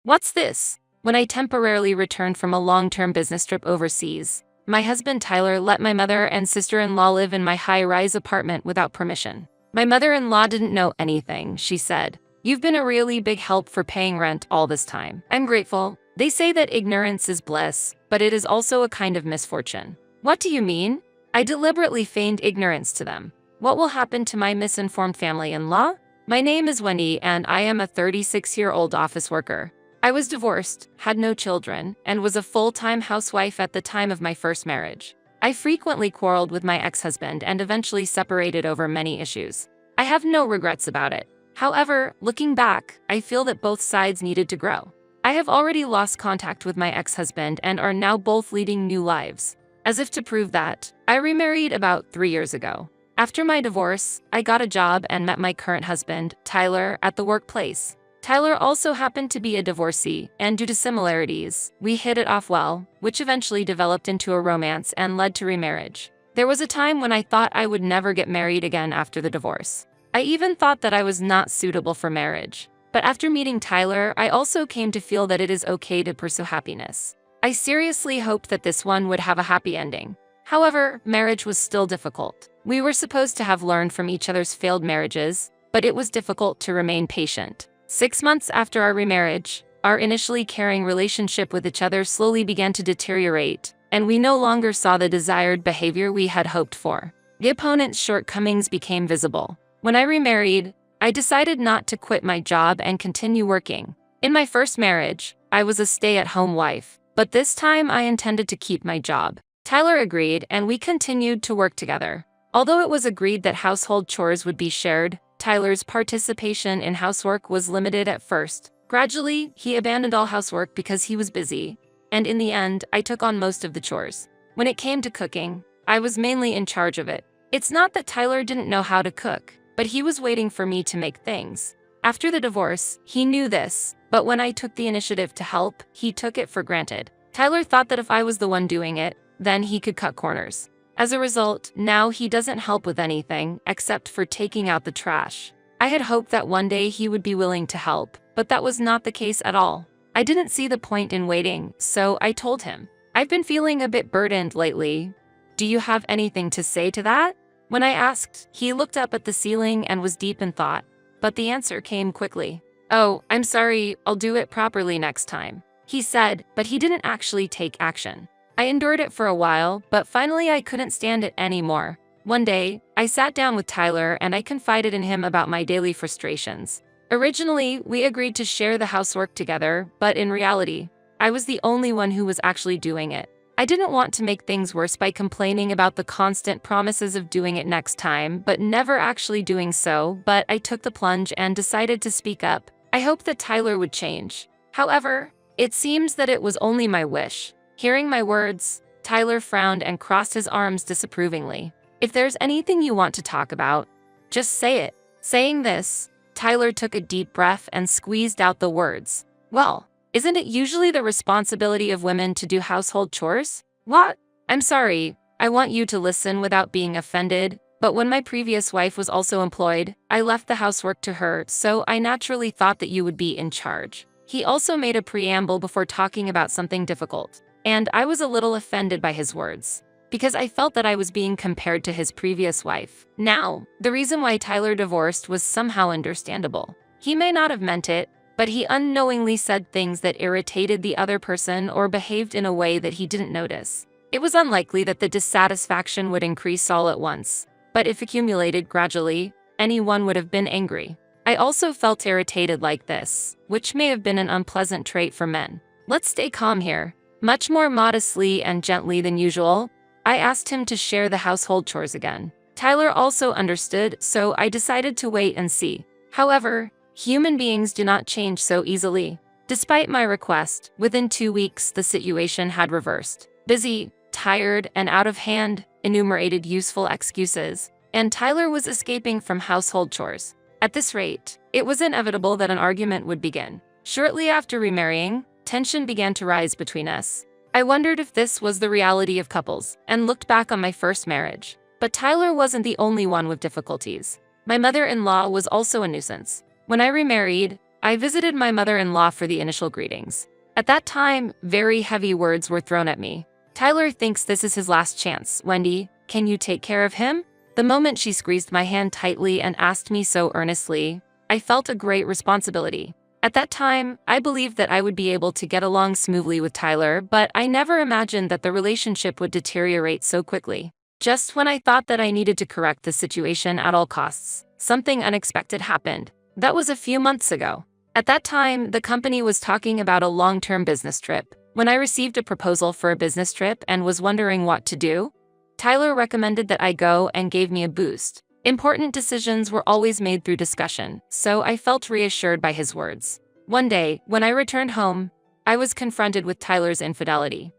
What's this? When I temporarily returned from a long-term business trip overseas, my husband Tyler let my mother and sister-in-law live in my high-rise apartment without permission. My mother-in-law didn't know anything, she said. You've been a really big help for paying rent all this time. I'm grateful. They say that ignorance is bliss, but it is also a kind of misfortune. What do you mean? I deliberately feigned ignorance to them. What will happen to my misinformed family-in-law? My name is Wendy and I am a 36-year-old office worker. I was divorced, had no children, and was a full-time housewife at the time of my first marriage. I frequently quarreled with my ex-husband and eventually separated over many issues. I have no regrets about it. However, looking back, I feel that both sides needed to grow. I have already lost contact with my ex-husband and are now both leading new lives. As if to prove that, I remarried about 3 years ago. After my divorce, I got a job and met my current husband, Tyler, at the workplace. Tyler also happened to be a divorcee, and due to similarities, we hit it off well, which eventually developed into a romance and led to remarriage. There was a time when I thought I would never get married again after the divorce. I even thought that I was not suitable for marriage. But after meeting Tyler, I also came to feel that it is okay to pursue happiness. I seriously hoped that this one would have a happy ending. However, marriage was still difficult. We were supposed to have learned from each other's failed marriages, but it was difficult to remain patient. 6 months after our remarriage, our initially caring relationship with each other slowly began to deteriorate, and we no longer saw the desired behavior we had hoped for. The opponent's shortcomings became visible. When I remarried, I decided not to quit my job and continue working. In my first marriage, I was a stay-at-home wife, but this time I intended to keep my job. Tyler agreed, and we continued to work together. Although it was agreed that household chores would be shared, Tyler's participation in housework was limited at first. Gradually, he abandoned all housework because he was busy, and in the end, I took on most of the chores. When it came to cooking, I was mainly in charge of it. It's not that Tyler didn't know how to cook, but he was waiting for me to make things. After the divorce, he knew this, but when I took the initiative to help, he took it for granted. Tyler thought that if I was the one doing it, then he could cut corners. As a result, now he doesn't help with anything except for taking out the trash. I had hoped that one day he would be willing to help, but that was not the case at all. I didn't see the point in waiting, so I told him, I've been feeling a bit burdened lately. Do you have anything to say to that? When I asked, he looked up at the ceiling and was deep in thought, but the answer came quickly. Oh, I'm sorry, I'll do it properly next time, he said, but he didn't actually take action. I endured it for a while, but finally I couldn't stand it anymore. One day, I sat down with Tyler and I confided in him about my daily frustrations. Originally, we agreed to share the housework together, but in reality, I was the only one who was actually doing it. I didn't want to make things worse by complaining about the constant promises of doing it next time, but never actually doing so, but I took the plunge and decided to speak up. I hoped that Tyler would change. However, it seems that it was only my wish. Hearing my words, Tyler frowned and crossed his arms disapprovingly. If there's anything you want to talk about, just say it. Saying this, Tyler took a deep breath and squeezed out the words. Well, isn't it usually the responsibility of women to do household chores? What? I'm sorry, I want you to listen without being offended, but when my previous wife was also employed, I left the housework to her, so I naturally thought that you would be in charge. He also made a preamble before talking about something difficult. And I was a little offended by his words, because I felt that I was being compared to his previous wife. Now, the reason why Tyler divorced was somehow understandable. He may not have meant it, but he unknowingly said things that irritated the other person or behaved in a way that he didn't notice. It was unlikely that the dissatisfaction would increase all at once, but if accumulated gradually, anyone would have been angry. I also felt irritated like this, which may have been an unpleasant trait for men. Let's stay calm here. Much more modestly and gently than usual, I asked him to share the household chores again. Tyler also understood, so I decided to wait and see. However, human beings do not change so easily. Despite my request, within 2 weeks the situation had reversed. Busy, tired, and out of hand, enumerated useful excuses, and Tyler was escaping from household chores. At this rate, it was inevitable that an argument would begin. Shortly after remarrying, tension began to rise between us. I wondered if this was the reality of couples, and looked back on my first marriage. But Tyler wasn't the only one with difficulties. My mother-in-law was also a nuisance. When I remarried, I visited my mother-in-law for the initial greetings. At that time, very heavy words were thrown at me. Tyler thinks this is his last chance. Wendy, can you take care of him? The moment she squeezed my hand tightly and asked me so earnestly, I felt a great responsibility. At that time, I believed that I would be able to get along smoothly with Tyler, but I never imagined that the relationship would deteriorate so quickly. Just when I thought that I needed to correct the situation at all costs, something unexpected happened. That was a few months ago. At that time, the company was talking about a long-term business trip. When I received a proposal for a business trip and was wondering what to do, Tyler recommended that I go and gave me a boost. Important decisions were always made through discussion, so I felt reassured by his words. One day, when I returned home, I was confronted with Tyler's infidelity.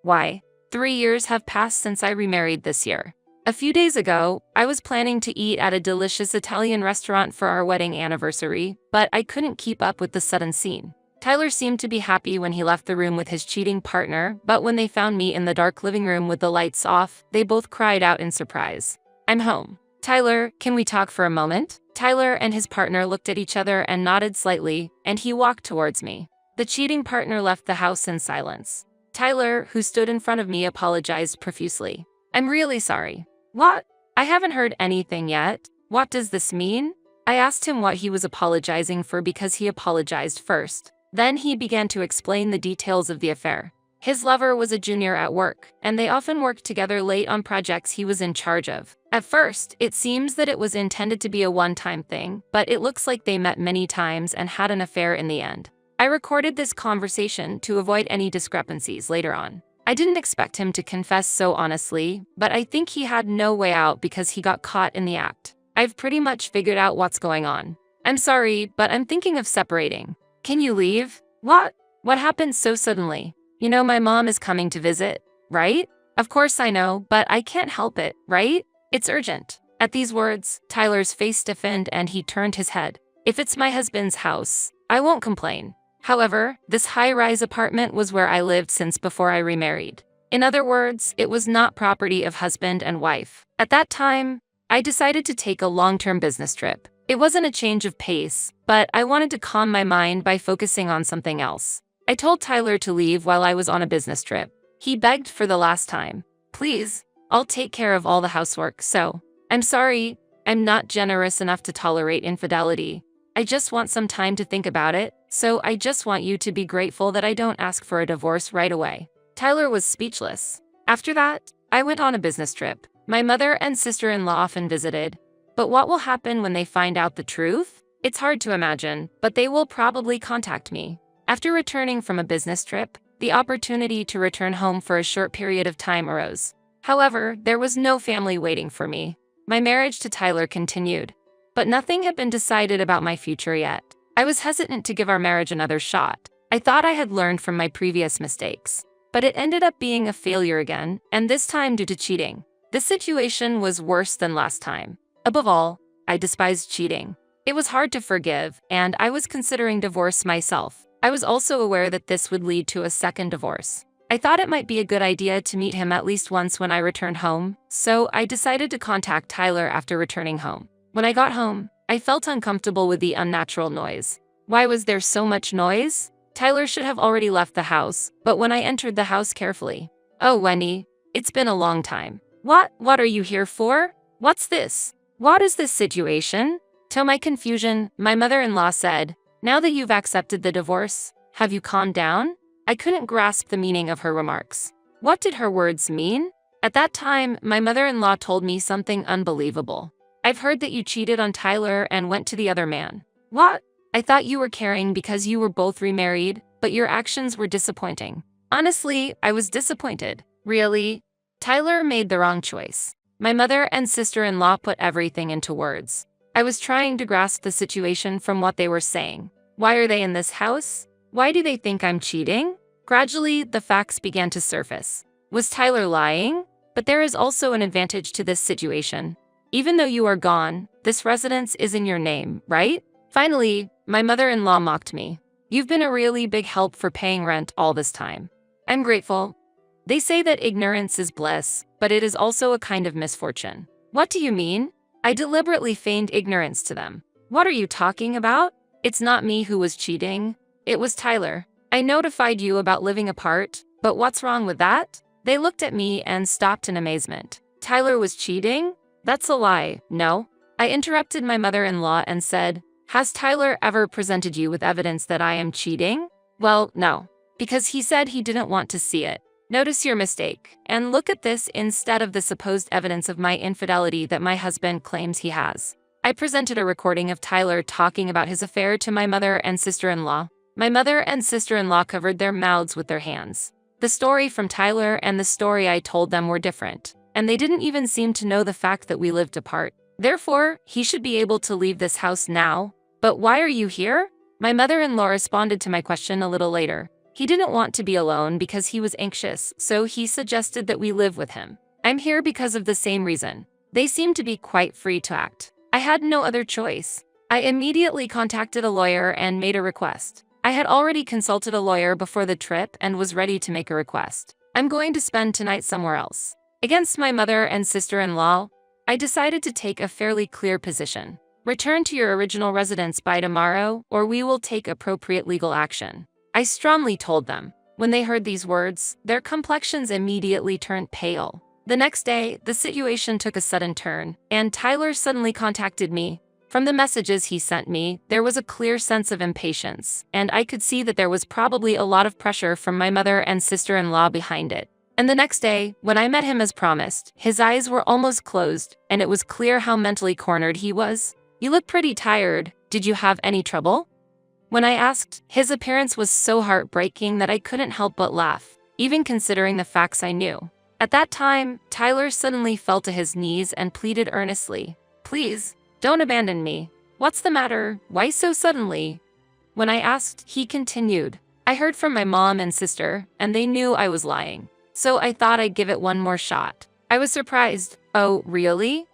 Why? 3 years have passed since I remarried this year. A few days ago, I was planning to eat at a delicious Italian restaurant for our wedding anniversary, but I couldn't keep up with the sudden scene. Tyler seemed to be happy when he left the room with his cheating partner, but when they found me in the dark living room with the lights off, they both cried out in surprise. I'm home. Tyler, can we talk for a moment? Tyler and his partner looked at each other and nodded slightly, and he walked towards me. The cheating partner left the house in silence. Tyler, who stood in front of me, apologized profusely. I'm really sorry. What? I haven't heard anything yet. What does this mean? I asked him what he was apologizing for because he apologized first. Then he began to explain the details of the affair. His lover was a junior at work, and they often worked together late on projects he was in charge of. At first, it seems that it was intended to be a one-time thing, but it looks like they met many times and had an affair in the end. I recorded this conversation to avoid any discrepancies later on. I didn't expect him to confess so honestly, but I think he had no way out because he got caught in the act. I've pretty much figured out what's going on. I'm sorry, but I'm thinking of separating. Can you leave? What? What happened so suddenly? You know my mom is coming to visit, right? Of course I know, but I can't help it, right? It's urgent. At these words, Tyler's face stiffened and he turned his head. If it's my husband's house, I won't complain. However, this high-rise apartment was where I lived since before I remarried. In other words, it was not property of husband and wife. At that time, I decided to take a long-term business trip. It wasn't a change of pace, but I wanted to calm my mind by focusing on something else. I told Tyler to leave while I was on a business trip. He begged for the last time. Please, I'll take care of all the housework, so. I'm sorry, I'm not generous enough to tolerate infidelity. I just want some time to think about it, so I just want you to be grateful that I don't ask for a divorce right away. Tyler was speechless. After that, I went on a business trip. My mother and sister-in-law often visited. But what will happen when they find out the truth? It's hard to imagine, but they will probably contact me. After returning from a business trip, the opportunity to return home for a short period of time arose. However, there was no family waiting for me. My marriage to Tyler continued, but nothing had been decided about my future yet. I was hesitant to give our marriage another shot. I thought I had learned from my previous mistakes, but it ended up being a failure again, and this time due to cheating. This situation was worse than last time. Above all, I despised cheating. It was hard to forgive, and I was considering divorce myself. I was also aware that this would lead to a second divorce. I thought it might be a good idea to meet him at least once when I returned home, so I decided to contact Tyler after returning home. When I got home, I felt uncomfortable with the unnatural noise. Why was there so much noise? Tyler should have already left the house, but when I entered the house carefully. Oh, Wendy, it's been a long time. What are you here for? What's this? What is this situation? To my confusion, my mother-in-law said, now that you've accepted the divorce, have you calmed down? I couldn't grasp the meaning of her remarks. What did her words mean? At that time, my mother-in-law told me something unbelievable. I've heard that you cheated on Tyler and went to the other man. What? I thought you were caring because you were both remarried, but your actions were disappointing. Honestly, I was disappointed. Really? Tyler made the wrong choice. My mother and sister-in-law put everything into words. I was trying to grasp the situation from what they were saying. Why are they in this house? Why do they think I'm cheating? Gradually, the facts began to surface. Was Tyler lying? But there is also an advantage to this situation. Even though you are gone, this residence is in your name, right? Finally, my mother-in-law mocked me. You've been a really big help for paying rent all this time. I'm grateful. They say that ignorance is bliss, but it is also a kind of misfortune. What do you mean? I deliberately feigned ignorance to them. What are you talking about? It's not me who was cheating. It was Tyler. I notified you about living apart, but what's wrong with that? They looked at me and stopped in amazement. Tyler was cheating? That's a lie, no? I interrupted my mother-in-law and said, has Tyler ever presented you with evidence that I am cheating? Well, no. Because he said he didn't want to see it. Notice your mistake, and look at this instead of the supposed evidence of my infidelity that my husband claims he has. I presented a recording of Tyler talking about his affair to my mother and sister-in-law. My mother and sister-in-law covered their mouths with their hands. The story from Tyler and the story I told them were different, and they didn't even seem to know the fact that we lived apart. Therefore, he should be able to leave this house now. But why are you here? My mother-in-law responded to my question a little later. He didn't want to be alone because he was anxious, so he suggested that we live with him. I'm here because of the same reason. They seem to be quite free to act. I had no other choice. I immediately contacted a lawyer and made a request. I had already consulted a lawyer before the trip and was ready to make a request. I'm going to spend tonight somewhere else. Against my mother and sister-in-law, I decided to take a fairly clear position. Return to your original residence by tomorrow, or we will take appropriate legal action. I strongly told them. When they heard these words, their complexions immediately turned pale. The next day, the situation took a sudden turn, and Tyler suddenly contacted me. From the messages he sent me, there was a clear sense of impatience, and I could see that there was probably a lot of pressure from my mother and sister-in-law behind it. And the next day, when I met him as promised, his eyes were almost closed, and it was clear how mentally cornered he was. You look pretty tired. Did you have any trouble? When I asked, his appearance was so heartbreaking that I couldn't help but laugh, even considering the facts I knew. At that time, Tyler suddenly fell to his knees and pleaded earnestly, please, don't abandon me. What's the matter? Why so suddenly? When I asked, he continued, I heard from my mom and sister, and they knew I was lying. So I thought I'd give it one more shot. I was surprised. Oh, really?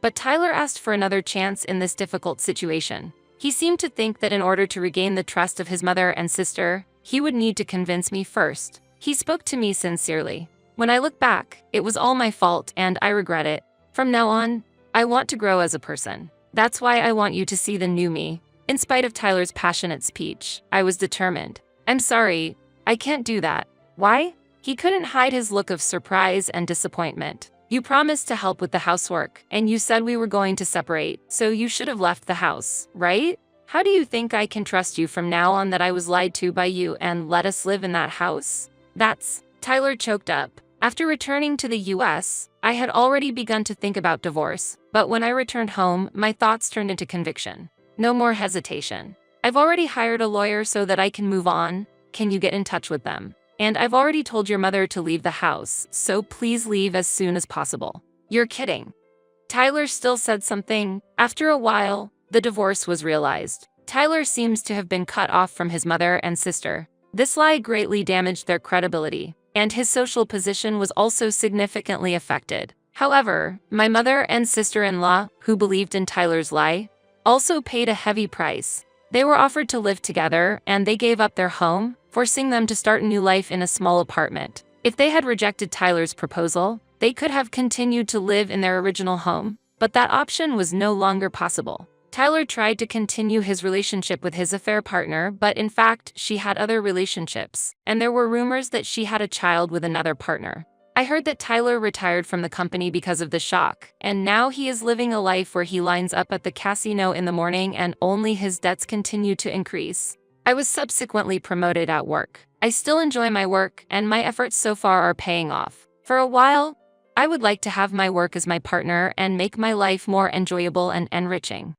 But Tyler asked for another chance in this difficult situation. He seemed to think that in order to regain the trust of his mother and sister, he would need to convince me first. He spoke to me sincerely. When I look back, it was all my fault and I regret it. From now on, I want to grow as a person. That's why I want you to see the new me. In spite of Tyler's passionate speech, I was determined. I'm sorry, I can't do that. Why? He couldn't hide his look of surprise and disappointment. You promised to help with the housework, and you said we were going to separate, so you should have left the house, right? How do you think I can trust you from now on that I was lied to by you and let us live in that house? Tyler choked up. After returning to the US, I had already begun to think about divorce, but when I returned home, my thoughts turned into conviction. No more hesitation. I've already hired a lawyer so that I can move on. Can you get in touch with them? And I've already told your mother to leave the house, so please leave as soon as possible. You're kidding. Tyler still said something. After a while, the divorce was realized. Tyler seems to have been cut off from his mother and sister. This lie greatly damaged their credibility, and his social position was also significantly affected. However, my mother and sister-in-law, who believed in Tyler's lie, also paid a heavy price. They were offered to live together, and they gave up their home, forcing them to start a new life in a small apartment. If they had rejected Tyler's proposal, they could have continued to live in their original home, but that option was no longer possible. Tyler tried to continue his relationship with his affair partner, but in fact, she had other relationships, and there were rumors that she had a child with another partner. I heard that Tyler retired from the company because of the shock, and now he is living a life where he lines up at the casino in the morning and only his debts continue to increase. I was subsequently promoted at work. I still enjoy my work, and my efforts so far are paying off. For a while, I would like to have my work as my partner and make my life more enjoyable and enriching.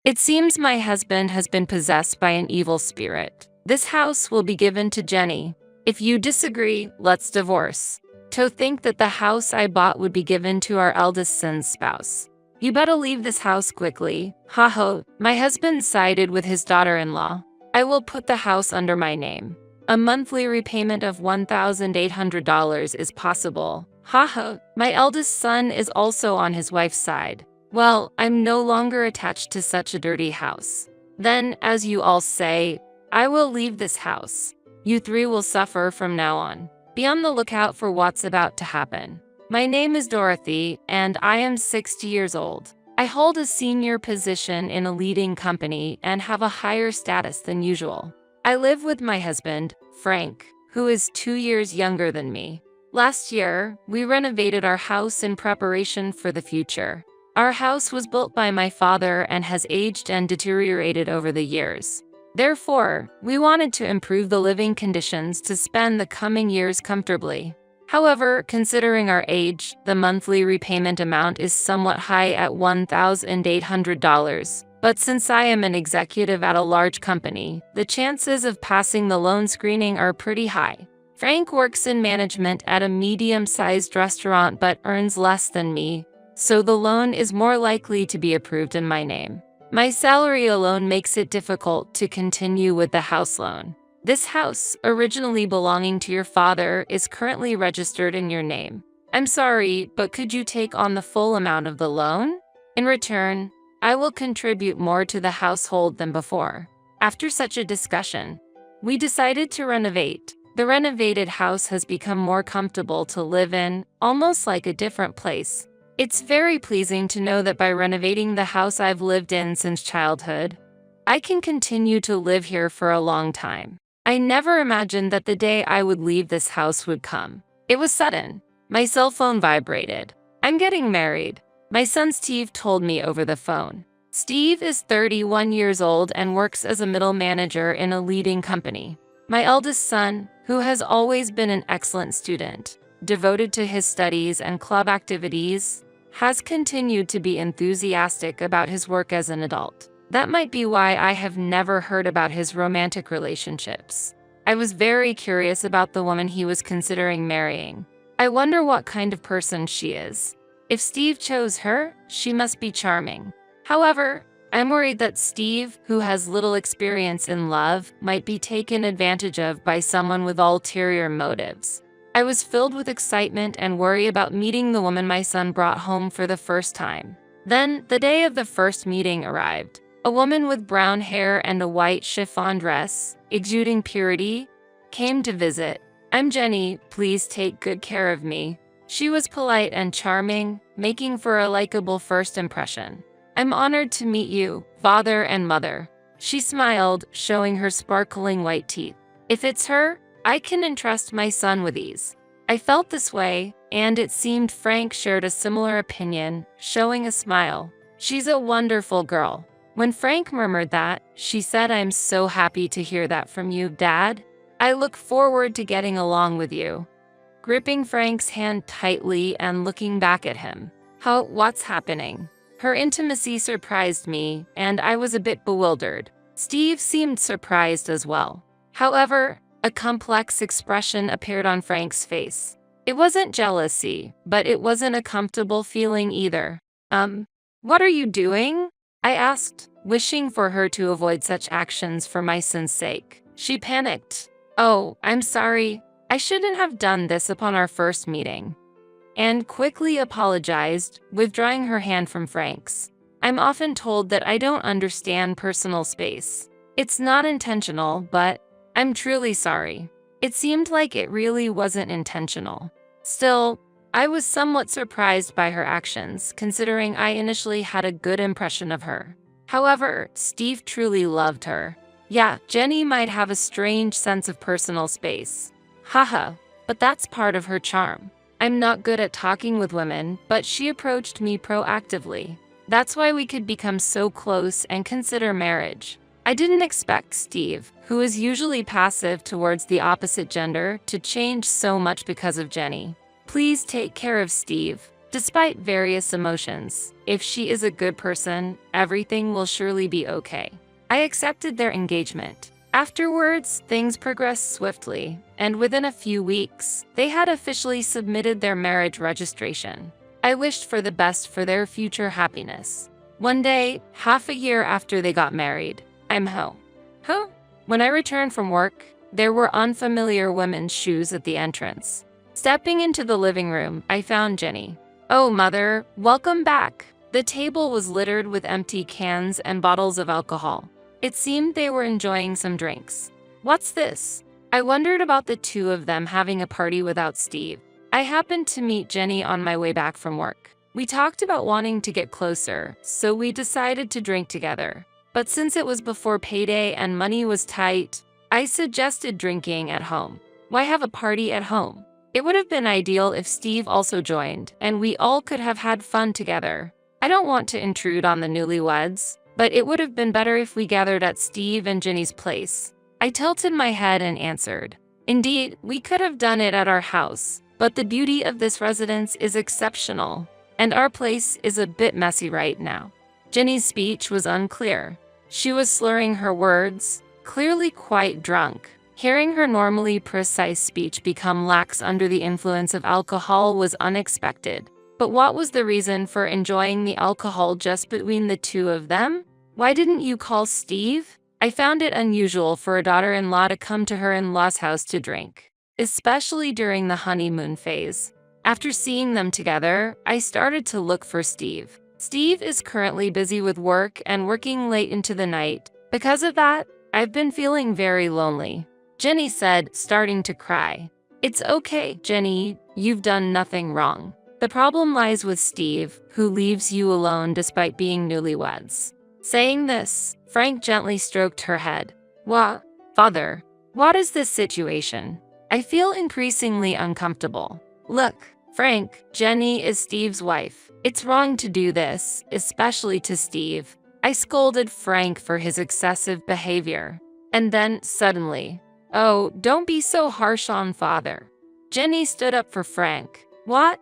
It seems my husband has been possessed by an evil spirit. This house will be given to Jenny. If you disagree, let's divorce. To think that the house I bought would be given to our eldest son's spouse. You better leave this house quickly. Ha ha. My husband sided with his daughter-in-law. I will put the house under my name. A monthly repayment of $1,800 is possible. Ha ha. My eldest son is also on his wife's side. Well, I'm no longer attached to such a dirty house. Then, as you all say, I will leave this house. You three will suffer from now on. Be on the lookout for what's about to happen. My name is Dorothy, and I am 60 years old. I hold a senior position in a leading company and have a higher status than usual. I live with my husband, Frank, who is 2 years younger than me. Last year, we renovated our house in preparation for the future. Our house was built by my father and has aged and deteriorated over the years. Therefore, we wanted to improve the living conditions to spend the coming years comfortably. However, considering our age, the monthly repayment amount is somewhat high at $1,800. But since I am an executive at a large company, the chances of passing the loan screening are pretty high. Frank works in management at a medium-sized restaurant but earns less than me, so the loan is more likely to be approved in my name. My salary alone makes it difficult to continue with the house loan. This house, originally belonging to your father, is currently registered in your name. I'm sorry, but could you take on the full amount of the loan? In return, I will contribute more to the household than before. After such a discussion, we decided to renovate. The renovated house has become more comfortable to live in, almost like a different place. It's very pleasing to know that by renovating the house I've lived in since childhood, I can continue to live here for a long time. I never imagined that the day I would leave this house would come. It was sudden. My cell phone vibrated. I'm getting married. My son Steve told me over the phone. Steve is 31 years old and works as a middle manager in a leading company. My eldest son, who has always been an excellent student, devoted to his studies and club activities, has continued to be enthusiastic about his work as an adult. That might be why I have never heard about his romantic relationships. I was very curious about the woman he was considering marrying. I wonder what kind of person she is. If Steve chose her, she must be charming. However, I'm worried that Steve, who has little experience in love, might be taken advantage of by someone with ulterior motives. I was filled with excitement and worry about meeting the woman my son brought home for the first time. Then, the day of the first meeting arrived. A woman with brown hair and a white chiffon dress, exuding purity, came to visit. I'm Jenny, please take good care of me. She was polite and charming, making for a likable first impression. I'm honored to meet you, father and mother. She smiled, showing her sparkling white teeth. If it's her, I can entrust my son with ease. I felt this way, and it seemed Frank shared a similar opinion, showing a smile. She's a wonderful girl. When Frank murmured that, she said, I'm so happy to hear that from you, Dad. I look forward to getting along with you. Gripping Frank's hand tightly and looking back at him. What's happening? Her intimacy surprised me, and I was a bit bewildered. Steve seemed surprised as well. However, a complex expression appeared on Frank's face. It wasn't jealousy, but it wasn't a comfortable feeling either. What are you doing? I asked, wishing for her to avoid such actions for my son's sake. She panicked. Oh, I'm sorry. I shouldn't have done this upon our first meeting. And quickly apologized, withdrawing her hand from Frank's. I'm often told that I don't understand personal space. It's not intentional, but I'm truly sorry. It seemed like it really wasn't intentional. Still, I was somewhat surprised by her actions, considering I initially had a good impression of her. However, Steve truly loved her. Yeah, Jenny might have a strange sense of personal space. Haha, but that's part of her charm. I'm not good at talking with women, but she approached me proactively. That's why we could become so close and consider marriage. I didn't expect Steve, who is usually passive towards the opposite gender, to change so much because of Jenny. Please take care of Steve. Despite various emotions, if she is a good person, everything will surely be okay. I accepted their engagement. Afterwards, things progressed swiftly, and within a few weeks, they had officially submitted their marriage registration. I wished for the best for their future happiness. One day, half a year after they got married, I'm home. When I returned from work, there were unfamiliar women's shoes at the entrance. Stepping into the living room, I found Jenny. Oh, Mother, welcome back. The table was littered with empty cans and bottles of alcohol. It seemed they were enjoying some drinks. What's this? I wondered about the two of them having a party without Steve. I happened to meet Jenny on my way back from work. We talked about wanting to get closer, so we decided to drink together. But since it was before payday and money was tight, I suggested drinking at home. Why have a party at home? It would have been ideal if Steve also joined, and we all could have had fun together. I don't want to intrude on the newlyweds, but it would have been better if we gathered at Steve and Jenny's place. I tilted my head and answered, "Indeed, we could have done it at our house, but the beauty of this residence is exceptional, and our place is a bit messy right now." Jenny's speech was unclear. She was slurring her words, clearly quite drunk. Hearing her normally precise speech become lax under the influence of alcohol was unexpected. But what was the reason for enjoying the alcohol just between the two of them? Why didn't you call Steve? I found it unusual for a daughter-in-law to come to her in-law's house to drink, especially during the honeymoon phase. After seeing them together, I started to look for Steve. Steve is currently busy with work and working late into the night. Because of that, I've been feeling very lonely. Jenny said, starting to cry. "It's okay, Jenny, you've done nothing wrong. The problem lies with Steve, who leaves you alone despite being newlyweds." Saying this, Frank gently stroked her head. Father, what is this situation? I feel increasingly uncomfortable. Look, Frank, Jenny is Steve's wife. It's wrong to do this, especially to Steve. I scolded Frank for his excessive behavior. And then, suddenly, "Oh, don't be so harsh on father." Jenny stood up for Frank. "What?"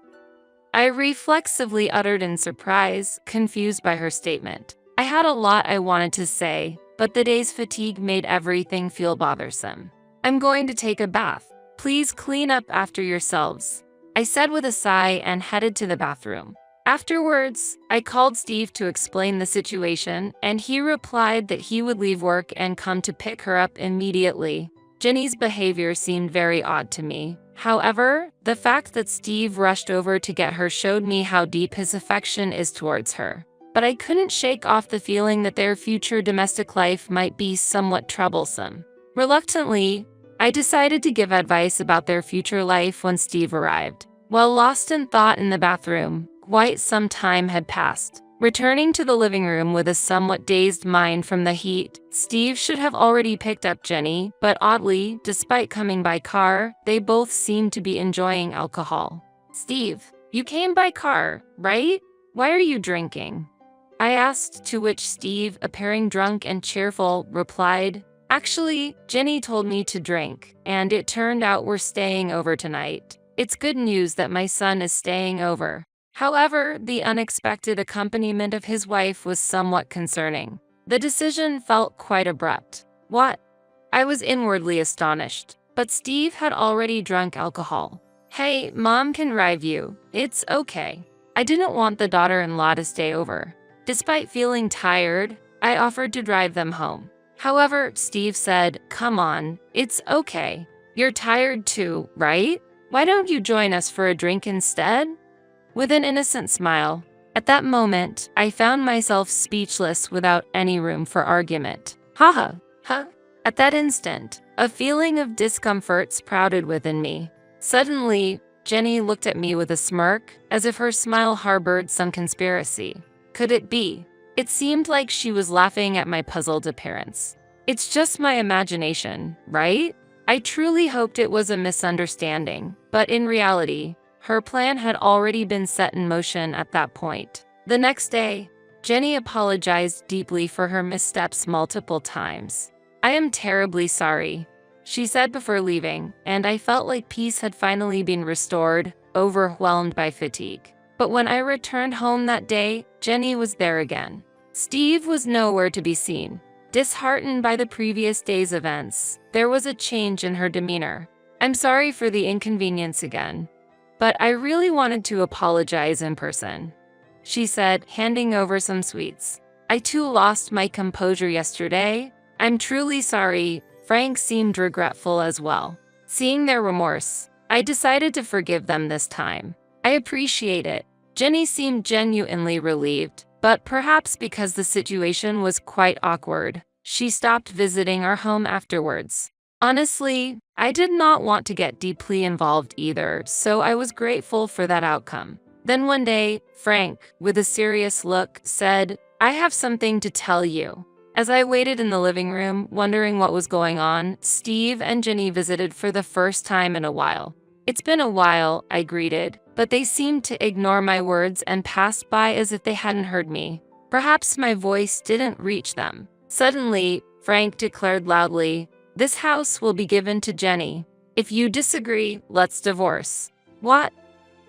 I reflexively uttered in surprise, confused by her statement. I had a lot I wanted to say, but the day's fatigue made everything feel bothersome. "I'm going to take a bath. Please clean up after yourselves," I said with a sigh and headed to the bathroom. Afterwards, I called Steve to explain the situation, and he replied that he would leave work and come to pick her up immediately. Jenny's behavior seemed very odd to me. However, the fact that Steve rushed over to get her showed me how deep his affection is towards her. But I couldn't shake off the feeling that their future domestic life might be somewhat troublesome. Reluctantly, I decided to give advice about their future life when Steve arrived. While lost in thought in the bathroom, quite some time had passed. Returning to the living room with a somewhat dazed mind from the heat, Steve should have already picked up Jenny, but oddly, despite coming by car, they both seemed to be enjoying alcohol. "Steve, you came by car, right? Why are you drinking?" I asked, to which Steve, appearing drunk and cheerful, replied, "Actually, Jenny told me to drink, and it turned out we're staying over tonight. It's good news that my son is staying over." However, the unexpected accompaniment of his wife was somewhat concerning. The decision felt quite abrupt. "What?" I was inwardly astonished, but Steve had already drunk alcohol. "Hey, Mom can drive you. It's okay." I didn't want the daughter-in-law to stay over. Despite feeling tired, I offered to drive them home. However, Steve said, "Come on, it's okay. You're tired too, right? Why don't you join us for a drink instead?" With an innocent smile. At that moment, I found myself speechless without any room for argument. Haha, huh? At that instant, a feeling of discomfort sprouted within me. Suddenly, Jenny looked at me with a smirk, as if her smile harbored some conspiracy. Could it be? It seemed like she was laughing at my puzzled appearance. "It's just my imagination, right?" I truly hoped it was a misunderstanding, but in reality, her plan had already been set in motion at that point. The next day, Jenny apologized deeply for her missteps multiple times. "I am terribly sorry," she said before leaving, and I felt like peace had finally been restored, overwhelmed by fatigue. But when I returned home that day, Jenny was there again. Steve was nowhere to be seen. Disheartened by the previous day's events, there was a change in her demeanor. "I'm sorry for the inconvenience again, but I really wanted to apologize in person," she said, handing over some sweets. "I too lost my composure yesterday. I'm truly sorry." Frank seemed regretful as well. Seeing their remorse, I decided to forgive them this time. "I appreciate it." Jenny seemed genuinely relieved, but perhaps because the situation was quite awkward, she stopped visiting our home afterwards. Honestly, I did not want to get deeply involved either, so I was grateful for that outcome. Then one day, Frank, with a serious look, said, "I have something to tell you." As I waited in the living room, wondering what was going on, Steve and Jenny visited for the first time in a while. "It's been a while," I greeted, but they seemed to ignore my words and passed by as if they hadn't heard me. Perhaps my voice didn't reach them. Suddenly, Frank declared loudly, "This house will be given to Jenny. If you disagree, let's divorce." What?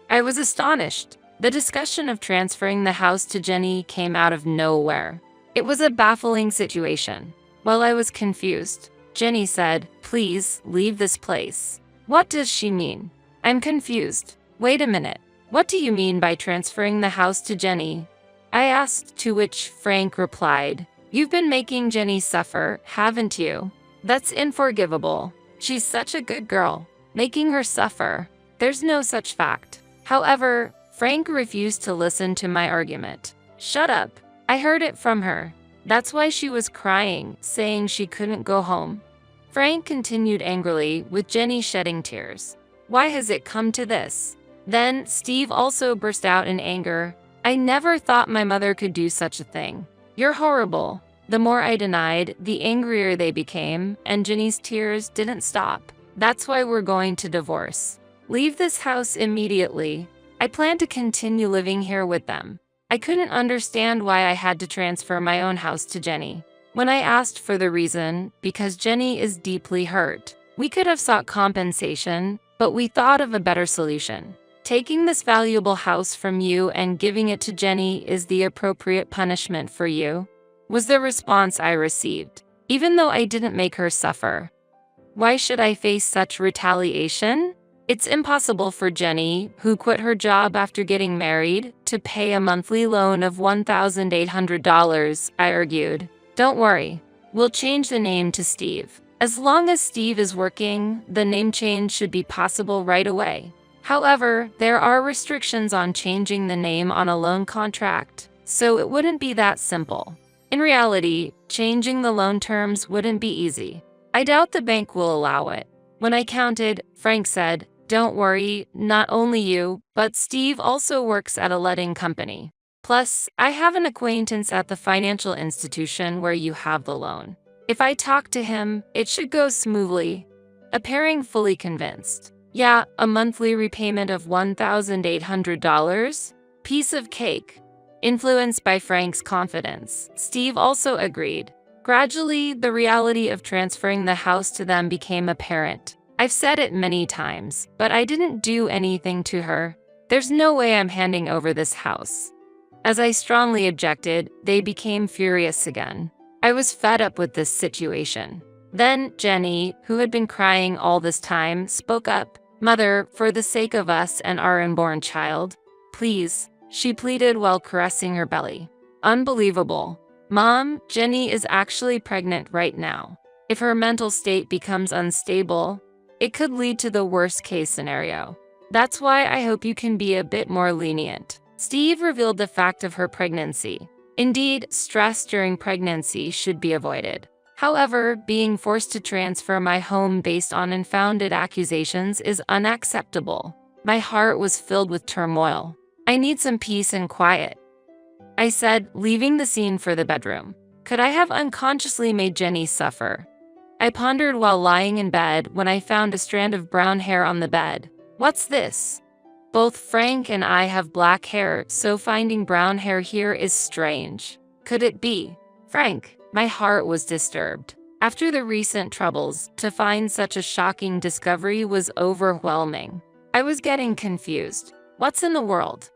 I was astonished. The discussion of transferring the house to Jenny came out of nowhere. It was a baffling situation. While I was confused, Jenny said, "Please leave this place." What does she mean? I'm confused. Wait a minute. What do you mean by transferring the house to Jenny? I asked, to which Frank replied, "You've been making Jenny suffer, haven't you? That's unforgivable. She's such a good girl. Making her suffer. There's no such fact." However, Frank refused to listen to my argument. "Shut up. I heard it from her. That's why she was crying, saying she couldn't go home." Frank continued angrily, with Jenny shedding tears. "Why has it come to this?" Then Steve also burst out in anger. "I never thought my mother could do such a thing. You're horrible." The more I denied, the angrier they became, and Jenny's tears didn't stop. "That's why we're going to divorce. Leave this house immediately. I plan to continue living here with them." I couldn't understand why I had to transfer my own house to Jenny. When I asked for the reason, because Jenny is deeply hurt. We could have sought compensation, but we thought of a better solution. Taking this valuable house from you and giving it to Jenny is the appropriate punishment for you, was the response I received, even though I didn't make her suffer. Why should I face such retaliation? It's impossible for Jenny, who quit her job after getting married, to pay a monthly loan of $1,800, I argued. "Don't worry. We'll change the name to Steve. As long as Steve is working, the name change should be possible right away." However, there are restrictions on changing the name on a loan contract, so it wouldn't be that simple. In reality, changing the loan terms wouldn't be easy. I doubt the bank will allow it. When I counted, Frank said, "Don't worry, not only you, but Steve also works at a letting company. Plus, I have an acquaintance at the financial institution where you have the loan. If I talk to him, it should go smoothly." Appearing fully convinced. "Yeah, a monthly repayment of $1,800? Piece of cake." Influenced by Frank's confidence, Steve also agreed. Gradually, the reality of transferring the house to them became apparent. I've said it many times, but I didn't do anything to her. There's no way I'm handing over this house. As I strongly objected, they became furious again. I was fed up with this situation. Then Jenny, who had been crying all this time, spoke up. "Mother, for the sake of us and our unborn child, please," she pleaded while caressing her belly. Unbelievable. "Mom, Jenny is actually pregnant right now. If her mental state becomes unstable, it could lead to the worst-case scenario. That's why I hope you can be a bit more lenient." Steve revealed the fact of her pregnancy. Indeed, stress during pregnancy should be avoided. However, being forced to transfer my home based on unfounded accusations is unacceptable. My heart was filled with turmoil. "I need some peace and quiet," I said, leaving the scene for the bedroom. Could I have unconsciously made Jenny suffer? I pondered while lying in bed when I found a strand of brown hair on the bed. What's this? Both Frank and I have black hair, so finding brown hair here is strange. Could it be Frank? My heart was disturbed. After the recent troubles, to find such a shocking discovery was overwhelming. I was getting confused. What's in the world?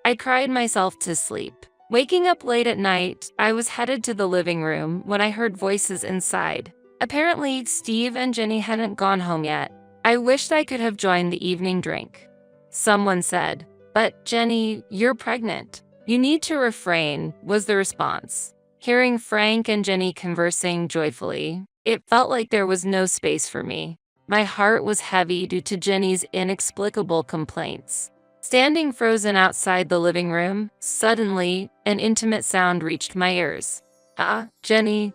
I cried myself to sleep. Waking up late at night, I was headed to the living room when I heard voices inside. Apparently, Steve and Jenny hadn't gone home yet. I wished I could have joined the evening drink. Someone said, "But Jenny, you're pregnant. You need to refrain," was the response. Hearing Frank and Jenny conversing joyfully, it felt like there was no space for me. My heart was heavy due to Jenny's inexplicable complaints. Standing frozen outside the living room, suddenly, an intimate sound reached my ears. "Ah, Jenny,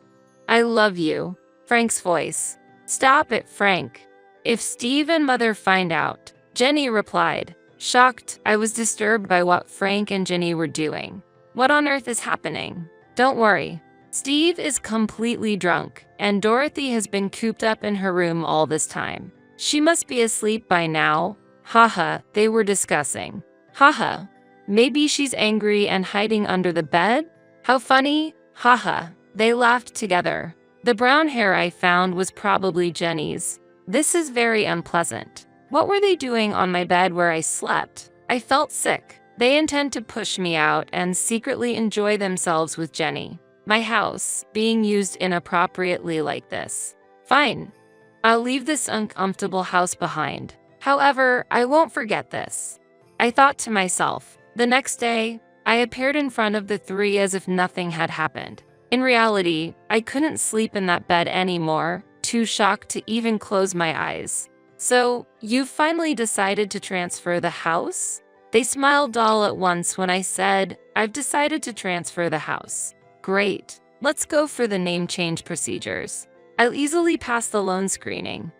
I love you." Frank's voice. Stop it, Frank. If Steve and Mother find out, Jenny replied. Shocked, I was disturbed by what Frank and Jenny were doing. What on earth is happening? Don't worry. Steve is completely drunk, and Dorothy has been cooped up in her room all this time. She must be asleep by now. Haha, they were discussing. Haha, maybe she's angry and hiding under the bed? How funny. Haha, they laughed together. The brown hair I found was probably Jenny's. This is very unpleasant. What were they doing on my bed where I slept? I felt sick. They intend to push me out and secretly enjoy themselves with Jenny. My house being used inappropriately like this. Fine. I'll leave this uncomfortable house behind. However, I won't forget this. I thought to myself. The next day, I appeared in front of the three as if nothing had happened. In reality, I couldn't sleep in that bed anymore, too shocked to even close my eyes. So, you've finally decided to transfer the house? They smiled all at once when I said, I've decided to transfer the house. Great. Let's go for the name change procedures. I'll easily pass the loan screening.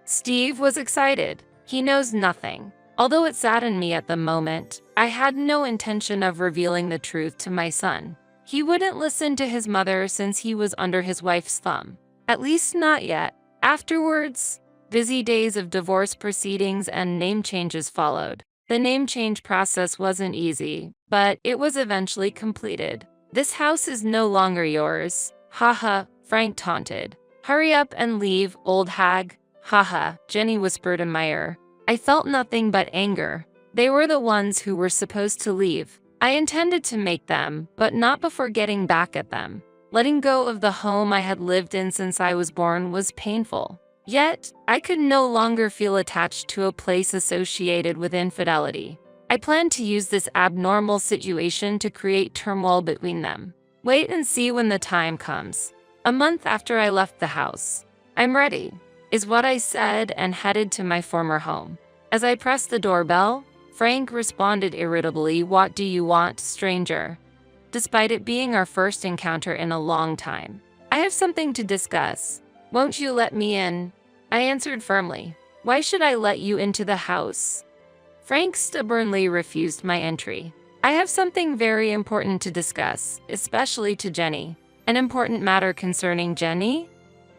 Steve was excited. He knows nothing. Although it saddened me at the moment, I had no intention of revealing the truth to my son. He wouldn't listen to his mother since he was under his wife's thumb. At least not yet. Afterwards, busy days of divorce proceedings and name changes followed. The name change process wasn't easy, but it was eventually completed. This house is no longer yours. Haha, Frank taunted. Hurry up and leave, old hag. Haha, Jenny whispered in my ear. I felt nothing but anger. They were the ones who were supposed to leave. I intended to make them, but not before getting back at them. Letting go of the home I had lived in since I was born was painful. Yet, I could no longer feel attached to a place associated with infidelity. I planned to use this abnormal situation to create turmoil between them. Wait and see when the time comes. A month after I left the house. I'm ready, is what I said and headed to my former home. As I pressed the doorbell, Frank responded irritably, What do you want, stranger? Despite it being our first encounter in a long time. I have something to discuss. Won't you let me in? I answered firmly. Why should I let you into the house? Frank stubbornly refused my entry. I have something very important to discuss, especially to Jenny. An important matter concerning Jenny?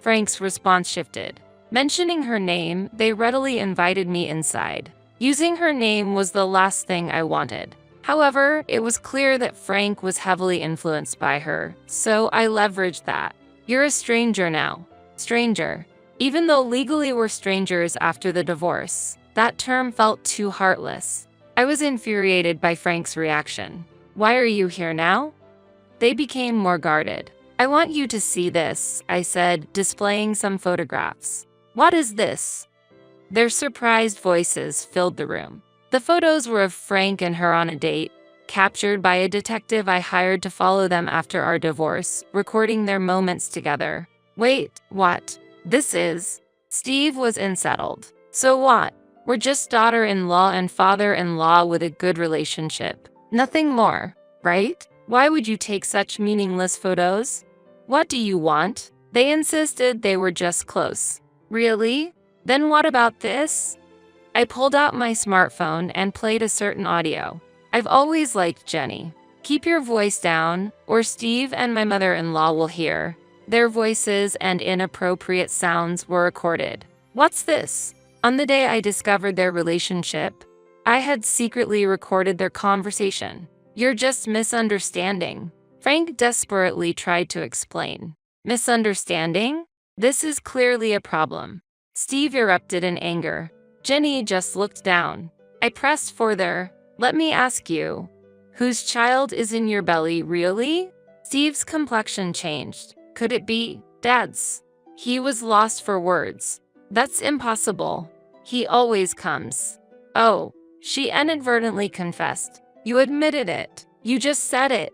Frank's response shifted. Mentioning her name, they readily invited me inside. Using her name was the last thing I wanted. However, it was clear that Frank was heavily influenced by her, so I leveraged that. You're a stranger now. Stranger. Even though legally we're strangers after the divorce, that term felt too heartless. I was infuriated by Frank's reaction. Why are you here now? They became more guarded. I want you to see this, I said, displaying some photographs. What is this? Their surprised voices filled the room. The photos were of Frank and her on a date, captured by a detective I hired to follow them after our divorce, recording their moments together. Wait, what? This is? Steve was unsettled. So what? We're just daughter-in-law and father-in-law with a good relationship. Nothing more, right? Why would you take such meaningless photos? What do you want? They insisted they were just close. Really? Then what about this? I pulled out my smartphone and played a certain audio. I've always liked Jenny. Keep your voice down, or Steve and my mother-in-law will hear. Their voices and inappropriate sounds were recorded. What's this? On the day I discovered their relationship, I had secretly recorded their conversation. You're just misunderstanding. Frank desperately tried to explain. Misunderstanding? This is clearly a problem. Steve erupted in anger. Jenny just looked down. I pressed further. Let me ask you, whose child is in your belly, really? Steve's complexion changed. Could it be Dad's? He was lost for words. That's impossible. He always comes. Oh, she inadvertently confessed. You admitted it. You just said it.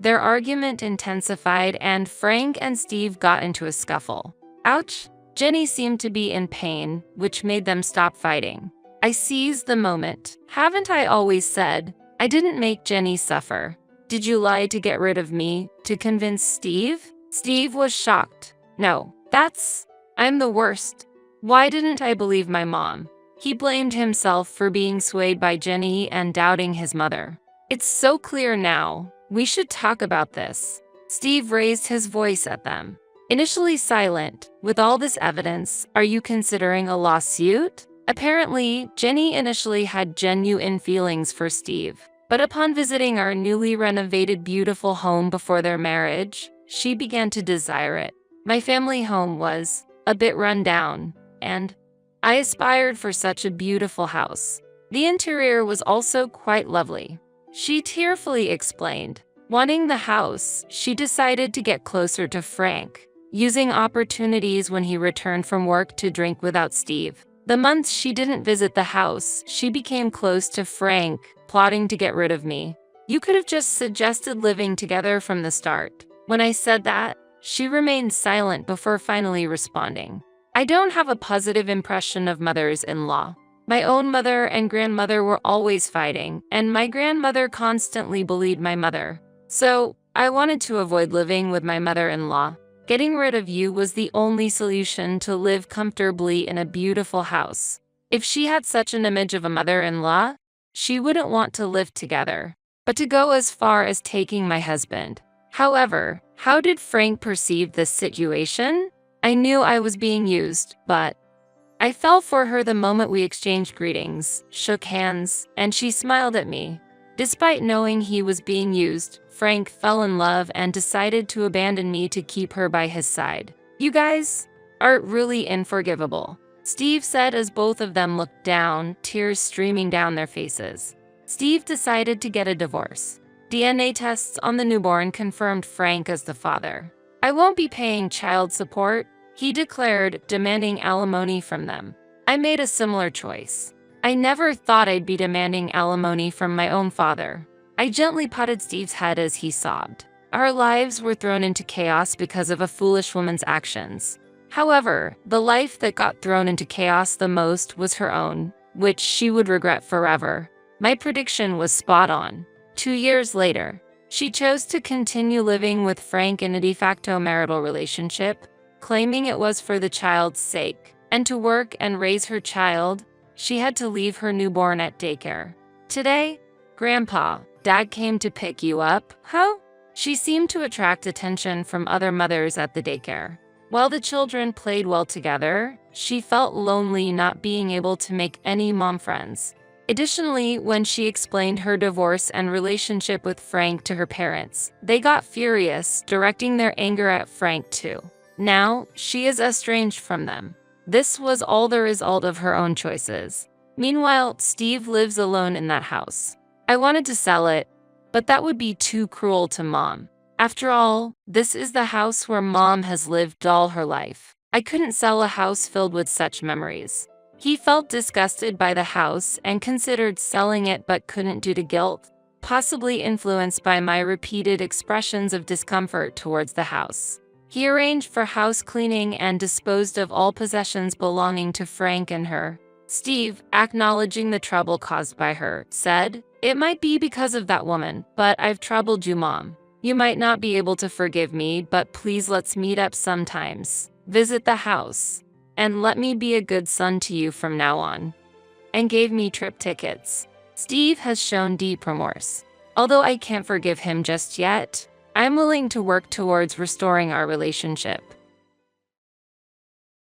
Their argument intensified and Frank and Steve got into a scuffle. Ouch! Jenny seemed to be in pain, which made them stop fighting. I seized the moment. Haven't I always said, I didn't make Jenny suffer? Did you lie to get rid of me, to convince Steve? Steve was shocked. No, that's... I'm the worst. Why didn't I believe my mom? He blamed himself for being swayed by Jenny and doubting his mother. It's so clear now. We should talk about this. Steve raised his voice at them. Initially silent, with all this evidence, are you considering a lawsuit? Apparently, Jenny initially had genuine feelings for Steve. But upon visiting our newly renovated beautiful home before their marriage, she began to desire it. My family home was a bit run down, and I aspired for such a beautiful house. The interior was also quite lovely. She tearfully explained. Wanting the house, she decided to get closer to Frank, using opportunities when he returned from work to drink without Steve. The months she didn't visit the house, she became close to Frank, plotting to get rid of me. You could have just suggested living together from the start. When I said that, she remained silent before finally responding. I don't have a positive impression of mothers-in-law. My own mother and grandmother were always fighting, and my grandmother constantly bullied my mother. So, I wanted to avoid living with my mother-in-law. Getting rid of you was the only solution to live comfortably in a beautiful house. If she had such an image of a mother-in-law, she wouldn't want to live together. But to go as far as taking my husband. However, how did Frank perceive this situation? I knew I was being used, but I fell for her the moment we exchanged greetings, shook hands, and she smiled at me. Despite knowing he was being used, Frank fell in love and decided to abandon me to keep her by his side. You guys are really unforgivable, Steve said as both of them looked down, tears streaming down their faces. Steve decided to get a divorce. DNA tests on the newborn confirmed Frank as the father. I won't be paying child support, he declared, demanding alimony from them. I made a similar choice. I never thought I'd be demanding alimony from my own father. I gently patted Steve's head as he sobbed. Our lives were thrown into chaos because of a foolish woman's actions. However, the life that got thrown into chaos the most was her own, which she would regret forever. My prediction was spot on. 2 years later, she chose to continue living with Frank in a de facto marital relationship, claiming it was for the child's sake. And to work and raise her child, she had to leave her newborn at daycare. Today, Grandpa, Dad came to pick you up, huh? She seemed to attract attention from other mothers at the daycare. While the children played well together, she felt lonely not being able to make any mom friends. Additionally, when she explained her divorce and relationship with Frank to her parents, they got furious, directing their anger at Frank too. Now, she is estranged from them. This was all the result of her own choices. Meanwhile, Steve lives alone in that house. I wanted to sell it, but that would be too cruel to Mom. After all, this is the house where Mom has lived all her life. I couldn't sell a house filled with such memories. He felt disgusted by the house and considered selling it but couldn't due to guilt, possibly influenced by my repeated expressions of discomfort towards the house. He arranged for house cleaning and disposed of all possessions belonging to Frank and her. Steve, acknowledging the trouble caused by her, said, "It might be because of that woman, but I've troubled you, Mom. You might not be able to forgive me, but please let's meet up sometimes. Visit the house. And let me be a good son to you from now on." And gave me trip tickets. Steve has shown deep remorse. Although I can't forgive him just yet, I'm willing to work towards restoring our relationship.